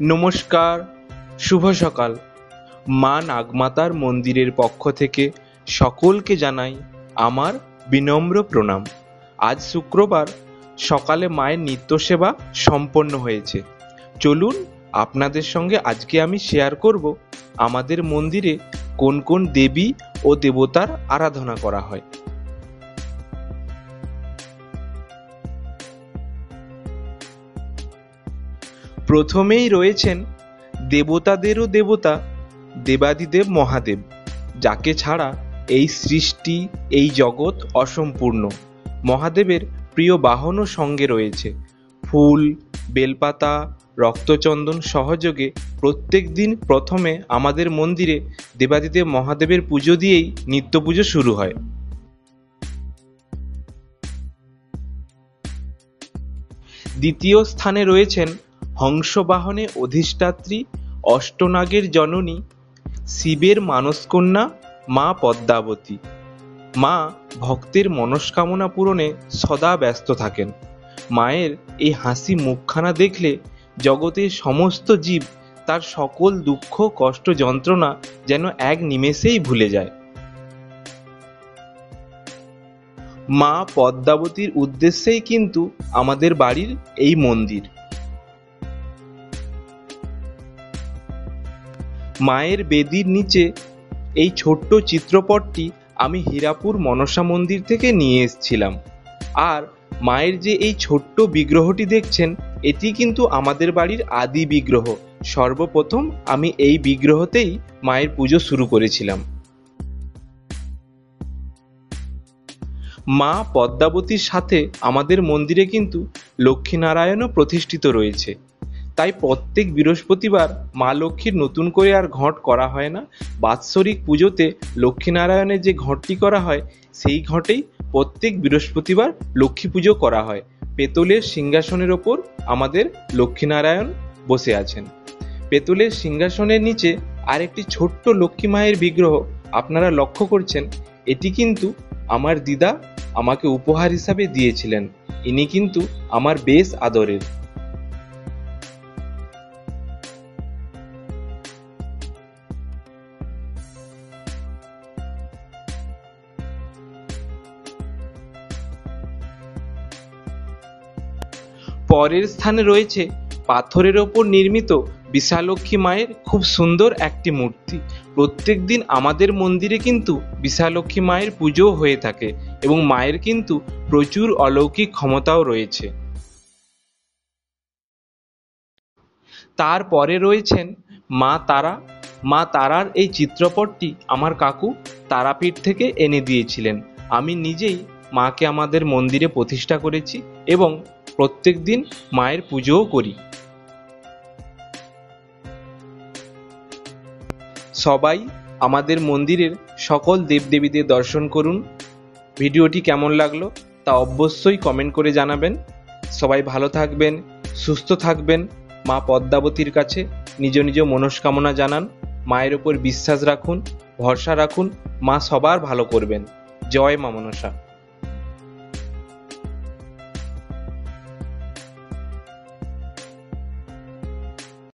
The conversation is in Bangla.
নমস্কার, শুভ সকাল। মা নাগমাতার মন্দিরের পক্ষ থেকে সকলকে জানাই আমার বিনম্র প্রণাম। আজ শুক্রবার সকালে মায়ের নিত্য সেবা সম্পন্ন হয়েছে। চলুন আপনাদের সঙ্গে আজকে আমি শেয়ার করব আমাদের মন্দিরে কোন কোন দেবী ও দেবতার আরাধনা করা হয়। প্রথমেই রয়েছেন দেবতাদেরও দেবতা দেবাদিদেব মহাদেব, যাকে ছাড়া এই সৃষ্টি এই জগৎ অসম্পূর্ণ। মহাদেবের প্রিয় বাহনও সঙ্গে রয়েছে। ফুল, বেলপাতা, রক্তচন্দন সহযোগে প্রত্যেক দিন প্রথমে আমাদের মন্দিরে দেবাদিদেব মহাদেবের পুজো দিয়েই নিত্য পুজো শুরু হয়। দ্বিতীয় স্থানে রয়েছেন হংসবাহনে অধিষ্ঠাত্রী অষ্টনাগের জননী শিবের মানসকন্যা মা পদ্মাবতী। মা ভক্তের মনস্কামনা পূরণে সদা ব্যস্ত থাকেন। মায়ের এই হাসি মুখখানা দেখলে জগতের সমস্ত জীব তার সকল দুঃখ কষ্ট যন্ত্রণা যেন এক নিমেষেই ভুলে যায়। মা পদ্মাবতীর উদ্দেশ্যেই কিন্তু আমাদের বাড়ির এই মন্দির। মায়ের বেদির নিচে এই ছোট্ট চিত্রপটটি আমি হীরাপুর মনসা মন্দির থেকে নিয়ে এসেছিলাম। আর মায়ের যে এই ছোট্ট বিগ্রহটি দেখছেন, এটি কিন্তু আমাদের বাড়ির আদি বিগ্রহ। সর্বপ্রথম আমি এই বিগ্রহতেই মায়ের পুজো শুরু করেছিলাম। মা পদ্মাবতীর সাথে আমাদের মন্দিরে কিন্তু লক্ষ্মীনারায়ণও প্রতিষ্ঠিত রয়েছে। তাই প্রত্যেক বৃহস্পতিবার মা লক্ষ্মীর নতুন করে আর ঘট করা হয় না। বাৎসরিক পুজোতে লক্ষ্মীনারায়ণের যে ঘটটি করা হয়, সেই ঘটেই প্রত্যেক বৃহস্পতিবার লক্ষ্মী পুজো করা হয়। পেতলের সিংহাসনের ওপর আমাদের লক্ষ্মীনারায়ণ বসে আছেন। পেতলের সিংহাসনের নিচে আর একটি ছোট্ট লক্ষ্মী মায়ের বিগ্রহ আপনারা লক্ষ্য করছেন। এটি কিন্তু আমার দিদা আমাকে উপহার হিসাবে দিয়েছিলেন। ইনি কিন্তু আমার বেশ আদরের। পরের স্থানে রয়েছে পাথরের ওপর নির্মিত বিশালক্ষী মায়ের খুব সুন্দর একটি মূর্তি। প্রত্যেক দিন আমাদের মন্দিরে কিন্তু বিশালক্ষী মায়ের পুজো হয়ে থাকে এবং মায়ের কিন্তু প্রচুর অলৌকিক ক্ষমতাও রয়েছে। তারপরে রয়েছেন মা তারা। মা তারার এই চিত্রপটটি আমার কাকু তারাপীঠ থেকে এনে দিয়েছিলেন। আমি নিজেই মাকে আমাদের মন্দিরে প্রতিষ্ঠা করেছি এবং প্রত্যেক দিন মায়ের পুজোও করি। সবাই আমাদের মন্দিরের সকল দেবদেবীদের দর্শন করুন। ভিডিওটি কেমন লাগলো তা অবশ্যই কমেন্ট করে জানাবেন। সবাই ভালো থাকবেন, সুস্থ থাকবেন। মা পদ্মাবতীর কাছে নিজ নিজ মনস্কামনা জানান। মায়ের ওপর বিশ্বাস রাখুন, ভরসা রাখুন। মা সবার ভালো করবেন। জয় মা মনসা।